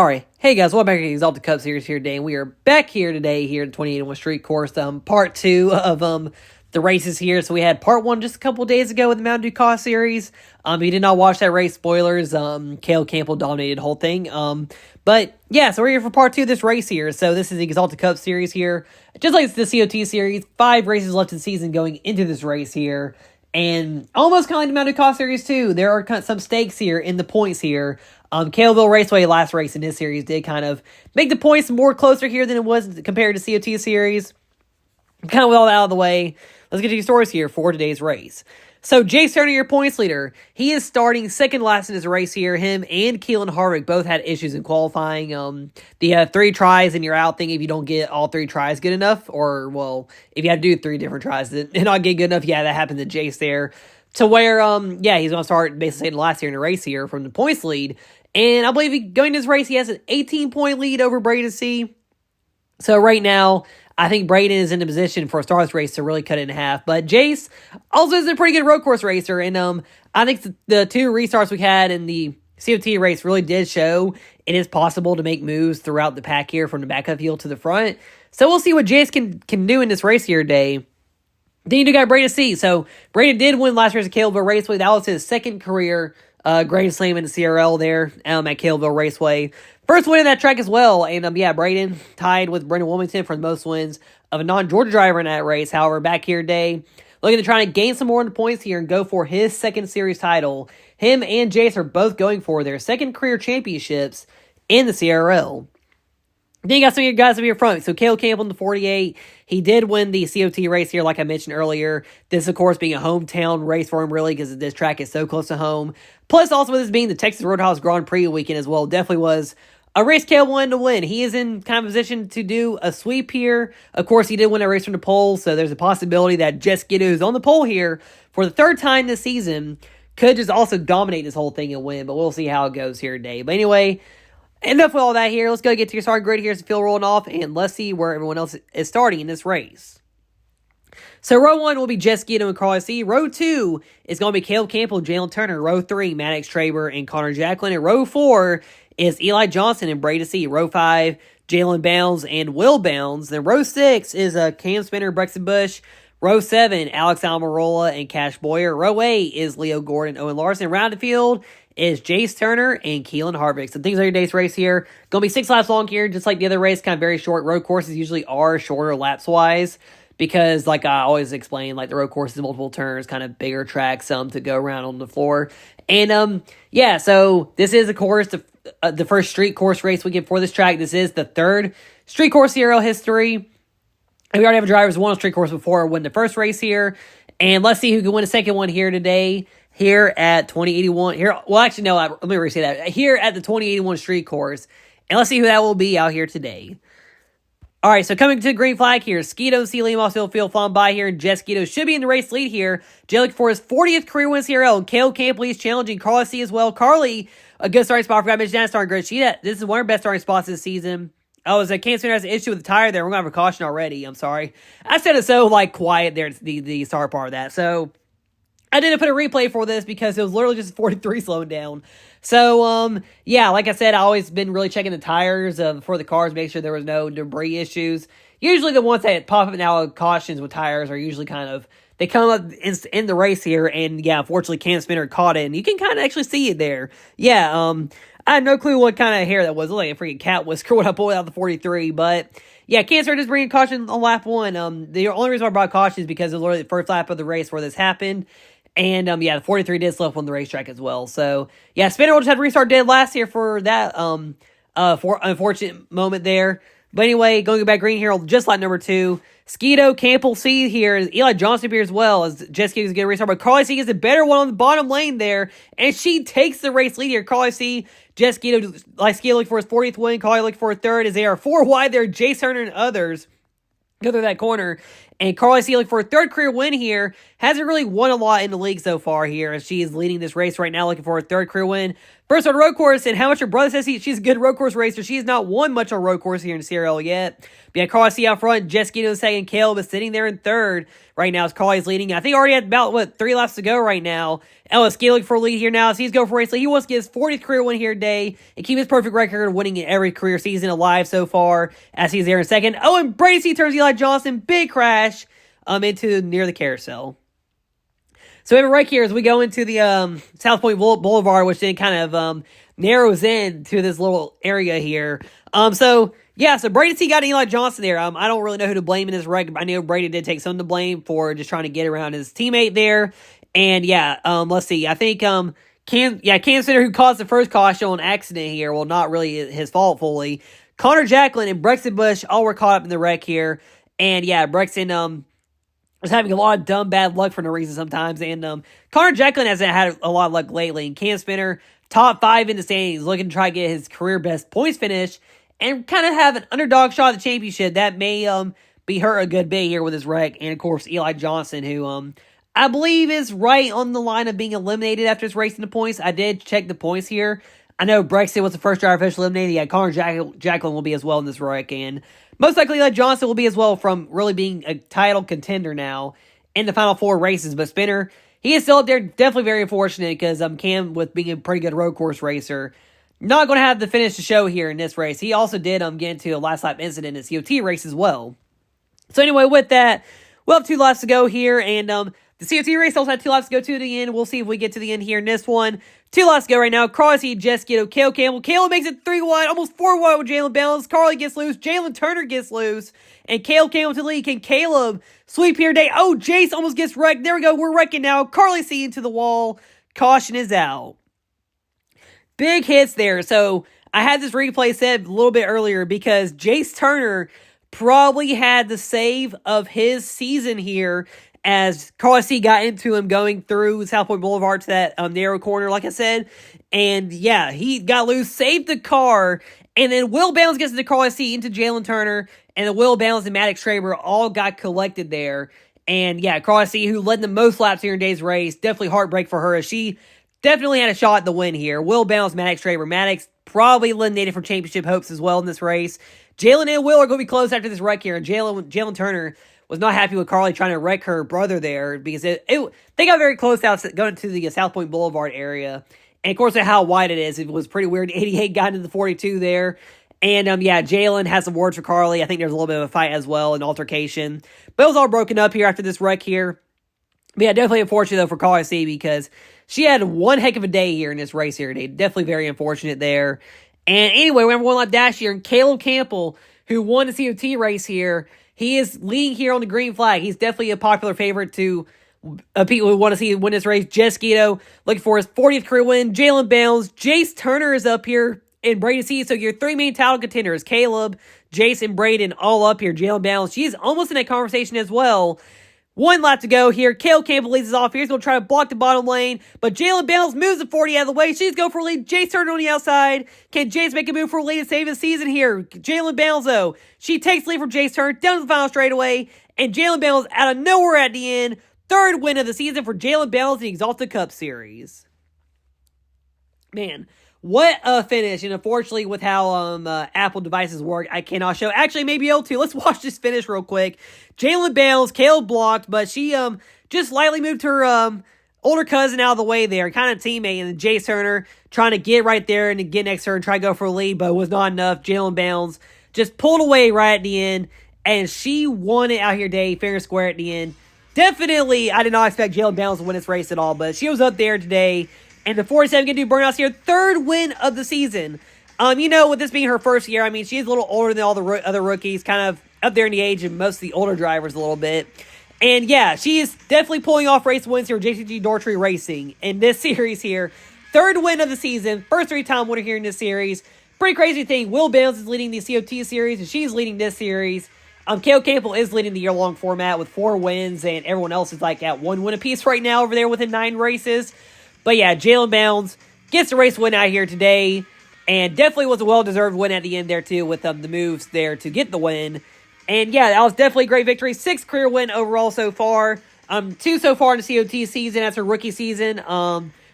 Alright, hey guys, welcome back to the Axalta Cup Series here today, and we are back here today here at the 2081 Street Course, part 2 of the races here. So we had part 1 just a couple days ago with the Mountain Dew Cost Series. If you did not watch that race, spoilers, Cale Campbell dominated the whole thing. But yeah, so we're here for part 2 of this race here. So this is the Axalta Cup Series here. Just like the COT Series, 5 races left in the season going into this race here. And almost kind of like the Mountain Dew Cost Series too. There are kind of some stakes here in the points here. Caleville Raceway last race in this series did kind of make the points more closer here than it was compared to COT Series. Kind of with all that out of the way, let's get to your stories here for today's race. So Jay Turner, your points leader, he is starting second last in his race here. Him and Keelan Harvick both had issues in qualifying. The 3 tries and you're out thing if you don't get all 3 tries good enough, or well, if you have to do 3 different tries and not get good enough, yeah, that happened to Jace there. To where, yeah, he's going to start basically last here in the race here from the points lead. And I believe going to this race, he has an 18-point lead over Braden C. So right now, I think Braden is in a position for a Stars race to really cut it in half. But Jace also is a pretty good road course racer. And I think the 2 restarts we had in the COT race really did show it is possible to make moves throughout the pack here from the back of the field to the front. So we'll see what Jace can do in this race here today. Then you got Braden C. So Braden did win last year's Caleville Raceway. That was his second career Grand Slam in the CRL there at Caleville Raceway. First win in that track as well. And yeah, Braden tied with Brendan Wilmington for the most wins of a non-Georgia driver in that race. However, back here today, looking to try to gain some more in the points here and go for his second series title. Him and Jace are both going for their second career championships in the CRL. Then you got some of your guys up here front. So Cale Campbell in the 48. He did win the COT race here, like I mentioned earlier. This, of course, being a hometown race for him, really, because this track is so close to home. Plus, also with this being the Texas Roadhouse Grand Prix weekend as well, definitely was a race Cale wanted to win. He is in kind of position to do a sweep here. Of course, he did win a race from the pole, so there's a possibility that Jess Giddo, who's on the pole here for the 3rd time this season, could just also dominate this whole thing and win. But we'll see how it goes here today. But anyway, enough with all that here. Let's go get to your starting grid here as the field rolling off, and let's see where everyone else is starting in this race. So row 1 will be Jess Giddo and Carly C. Row 2 is going to be Caleb Campbell and Jalen Turner. Row 3, Maddox Traber and Connor Jacklin. And row 4 is Eli Johnson and Braden C. Row 5, Jalen Bounds and Will Bounds. Then row 6 is Cam Spinner, Brexton Bush. Row 7, Alex Almirola and Cash Boyer. Row 8 is Leo Gordon, Owen Larson. Round the field is Jace Turner and Keelan Harvick. So things on your day's race here. Going to be 6 laps long here, just like the other race, kind of very short. Road courses usually are shorter laps-wise because, like I always explain, like the road courses, multiple turns, kind of bigger tracks to go around on the floor. And, yeah, so this is, of course, the first street course race weekend for this track. This is the 3rd street course CRL history. And we already have a driver who's won a street course before, win the first race here. And let's see who can win a second one here today. Here at 2081, well, actually, no, let me re-say that. Here at the 2081 street course. And let's see who that will be out here today. All right, so coming to the green flag here, Skeeto, C. Liam, Field falling by here, and Jess Skeeto should be in the race lead here. Jay looking for his 40th career win CRL, and Cale Campbell is challenging Carly C. as well. Carly, a good starting spot. I forgot to mention that starting grid. This is one of her best starting spots this season. Oh, as Cam Spinner has an issue with the tire there. We're going to have a caution already. I'm sorry. I said it so, quiet there, the start part of that. So I didn't put a replay for this because it was literally just 43 slowing down. So, yeah, like I said, I always been really checking the tires for the cars, make sure there was no debris issues. Usually the ones that pop up now cautions with tires are usually they come up in the race here, and yeah, unfortunately Cam Spinner caught it, and you can kind of actually see it there. Yeah, I had no clue what kind of hair that was. It was like a freaking cat whisker when I pulled out the 43, but yeah, Cam Spinner just bringing caution on lap 1. The only reason I brought caution is because it was literally the first lap of the race where this happened. And, yeah, the 43 did slow up on the racetrack as well. So, yeah, Spinner will just have to restart dead last year for that for unfortunate moment there. But anyway, going back green here, just like number 2. Skeeto, Campbell C here. Eli Johnson here as well as Jessica is going to restart. But Carly C is the better one on the bottom lane there. And she takes the race lead here. Carly C, Skeeto looking for his 40th win. Carly looking for a 3rd as they are 4 wide there. Jace Turner and others go through that corner. And Carly C looking for a 3rd career win here. Hasn't really won a lot in the league so far here as she is leading this race right now, looking for a 3rd career win. First on road course, and how much her brother says she's a good road course racer. She has not won much on road course here in the CRL yet. But yeah, Carly out front, Jess Guido in second, Caleb is sitting there in third right now as Carly's leading. I think already had about, 3 laps to go right now. Ellis Gale looking for a lead here now as he's going for a race. He wants to get his 40th career win here today and keep his perfect record of winning in every career season alive so far as he's there in second. Oh, and Brady turns Eli Johnson, big crash into near the carousel. So we have it right here as we go into the South Point Boulevard, which then kind of narrows in to this little area here. So Brady C got Eli Johnson there. I don't really know who to blame in this wreck. I know Brady did take some to blame for just trying to get around his teammate there. And let's see. I think Cam Center, who caused the first caution on accident here, well, not really his fault fully. Connor Jacklin and Brexton Bush all were caught up in the wreck here. And Brexton was having a lot of dumb bad luck for no reason sometimes. And Connor Jacklin hasn't had a lot of luck lately. And Cam Spinner, top 5 in the standings, looking to try to get his career best points finish and kind of have an underdog shot at the championship. That may be hurt a good bit here with his wreck. And of course, Eli Johnson, who I believe is right on the line of being eliminated after this race in the points. I did check the points here. I know Brexton was the first driver officially eliminated. Yeah, Connor Jacklin will be as well in this wreck. And most likely, Eli Johnson will be as well from really being a title contender now in the final 4 races. But Spinner, he is still up there. Definitely very unfortunate because Cam, with being a pretty good road course racer, not going to have the finish to show here in this race. He also did get into a last lap incident in the COT race as well. So anyway, with that, we'll have 2 laps to go here. And the COT race also had 2 laps to go to the end. We'll see if we get to the end here in this one. 2 laps to go right now. Carly, Jess Guido, Caleb Campbell. Caleb makes it 3 wide, almost 4 wide with Jalen Balance. Carly gets loose. Jalen Turner gets loose. And Caleb Campbell to lead. Can Caleb sweep here today? Oh, Jace almost gets wrecked. There we go. We're wrecking now. Carly C into the wall. Caution is out. Big hits there. So I had this replay said a little bit earlier because Jace Turner probably had the save of his season here as Carly C got into him going through South Point Boulevard to that narrow corner, like I said. And he got loose, saved the car, and then Will Bounds gets into Carly C into Jalen Turner, and then Will Bounds and Maddox Schraber all got collected there. And Carly C, who led the most laps here in today's race, definitely heartbreak for her as she definitely had a shot at the win here. Will Bounds, Maddox Schraber. Maddox probably eliminated from championship hopes as well in this race. Jalen and Will are going to be close after this wreck here, and Jalen Turner was not happy with Carly trying to wreck her brother there because they got very close out going to the South Point Boulevard area. And of course, how wide it is, it was pretty weird. 88 got into the 42 there. And Jalen has some words for Carly. I think there's a little bit of a fight as well, an altercation. But it was all broken up here after this wreck here. But definitely unfortunate though for Carly C because she had one heck of a day here in this race here today. Definitely very unfortunate there. And anyway, we have one lap dash here. And Caleb Campbell, who won the COT race here, he is leading here on the green flag. He's definitely a popular favorite to people who want to see him win this race. Jess Guido looking for his 40th career win. Jalen Bounds. Jace Turner is up here in Brady C. So your 3 main title contenders, Caleb, Jason, Braden, all up here. Jalen Bounds. She's almost in that conversation as well. 1 lap to go here. Caleb Campbell leads us off here. He's going to try to block the bottom lane. But Jalen Bounds moves the 40 out of the way. She's going for a lead. Jace Turner on the outside. Can Jace make a move for a lead and save his season here? Jalen Bounds, though. She takes the lead from Jace Turner down to the final straightaway. And Jalen Bounds out of nowhere at the end. 3rd win of the season for Jalen Bounds in the Axalta Cup Series. Man, what a finish. And unfortunately, with how Apple devices work, I cannot show. Actually, maybe able to. Let's watch this finish real quick. Jalen Bounds, Caleb blocked, but she just lightly moved her older cousin out of the way there, kind of teammate, and then Jace Turner trying to get right there and get next to her and try to go for a lead, but it was not enough. Jalen Bounds just pulled away right at the end, and she won it out here today, fair and square at the end. Definitely, I did not expect Jalen Bounds to win this race at all, but she was up there today. And the 47 can do burnouts here. 3rd win of the season. With this being her first year, she's a little older than all the other rookies, kind of up there in the age of most of the older drivers a little bit. And she is definitely pulling off race wins here with JCG Dortree Racing in this series here. 3rd win of the season. First 3-time winner here in this series. Pretty crazy thing. Will Bounds is leading the COT series, and she's leading this series. Caleb Campbell is leading the year-long format with 4 wins, and everyone else is at 1 win apiece right now over there within 9 races. But Jalen Bounds gets the race win out here today, and definitely was a well-deserved win at the end there too with the moves there to get the win. And that was definitely a great victory. 6th career win overall so far. 2 so far in the COT season. That's her rookie season.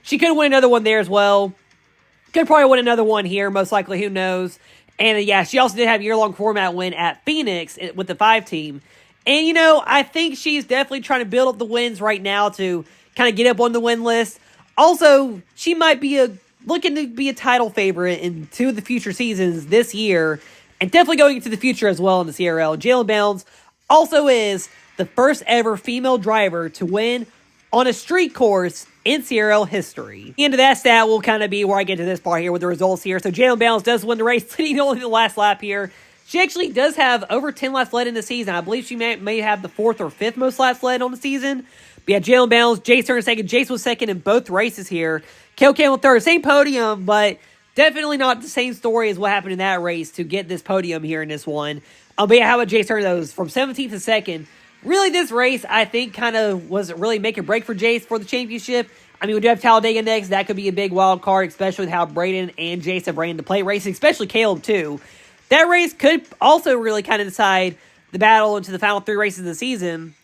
She could win another one there as well. Could probably win another one here, most likely, who knows. And yeah, she also did have a year-long format win at Phoenix with the 5 team. And, you know, I think she's definitely trying to build up the wins right now to kind of get up on the win list. Also, she might be looking to be a title favorite in 2 of the future seasons this year, and definitely going into the future as well in the CRL. Jalen Bounds also is the first ever female driver to win on a street course in CRL history. The end of that stat will kind of be where I get to this part here with the results here. So Jalen Bounds does win the race, leading only the last lap here. She actually does have over 10 laps led in the season. I believe she may have the 4th or 5th most laps led on the season. But yeah, Jalen Bounds, Jace turned second. Jace was second in both races here. Kale Campbell third. Same podium, but definitely not the same story as what happened in that race to get this podium here in this one. But yeah, how about Jace Turner, though? From 17th to 2nd. Really, this race, I think, kind of was really make or break for Jace for the championship. I mean, we do have Talladega next. That could be a big wild card, especially with how Braden and Jace have ran the plate racing, especially Caleb, too. That race could also really kind of decide the battle into the final 3 races of the season.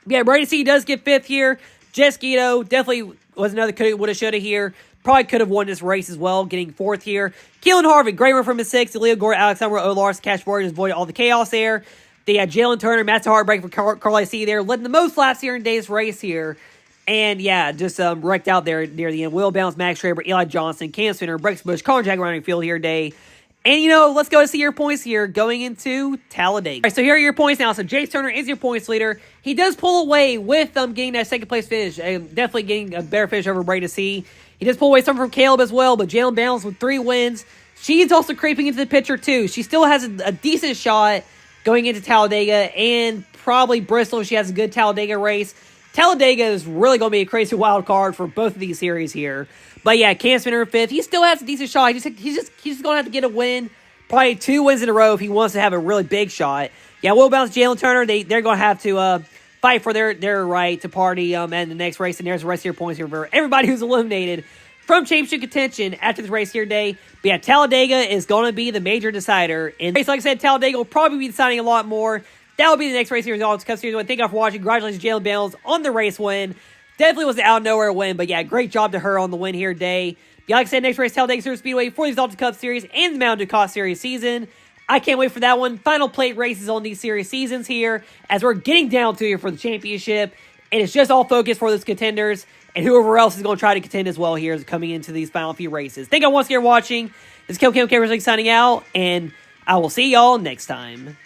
Yeah, Braden C does get 5th here. Jess Guido definitely was another coulda, woulda, shoulda here. Probably could have won this race as well, getting 4th here. Keelan Harvick, great run from his 6th. Leo Gore, Alexander Olars, Cash Borges avoided all the chaos there. They had Jalen Turner, Matt's a heartbreak for Carl IC there, led the most laps here in today's race here. And yeah, just wrecked out there near the end. Will Bounce, Max Schraber, Eli Johnson, Cam Spinner, Brex Bush, Colin Jack running field here today. And, you know, let's go and see your points here going into Talladega. All right, so here are your points now. So Jace Turner is your points leader. He does pull away with getting that 2nd place finish. Definitely getting a better finish over Braden C. He does pull away some from Caleb as well, but Jalen Bounds with 3 wins. She's also creeping into the picture too. She still has a decent shot going into Talladega and probably Bristol if she has a good Talladega race. Talladega is really going to be a crazy wild card for both of these series here. But yeah, Cam Spinner 5th. He still has a decent shot. He's just going to have to get a win. Probably 2 wins in a row if he wants to have a really big shot. Yeah, Will Bounce, Jalen Turner, they're going to have to fight for their right to party in the next race. And there's the rest of your points here for everybody who's eliminated from championship contention after this race here today. But yeah, Talladega is going to be the major decider. And like I said, Talladega will probably be deciding a lot more. That will be the next race here in the All Cup Series. Thank you all for watching. Congratulations, Jalen Bounds, on the race win. Definitely was an out-of-nowhere win, but yeah, great job to her on the win here today. Yeah, like I said, next race, Talladega Super Speedway for the Axalta Cup Series and the Mountain Dew Cost Series season. I can't wait for that one. Final plate races on these series seasons here as we're getting down to here for the championship. And it's just all focused for those contenders and whoever else is going to try to contend as well here is coming into these final few races. Thank you all once again for watching. This is Kim Cameron signing out, and I will see y'all next time.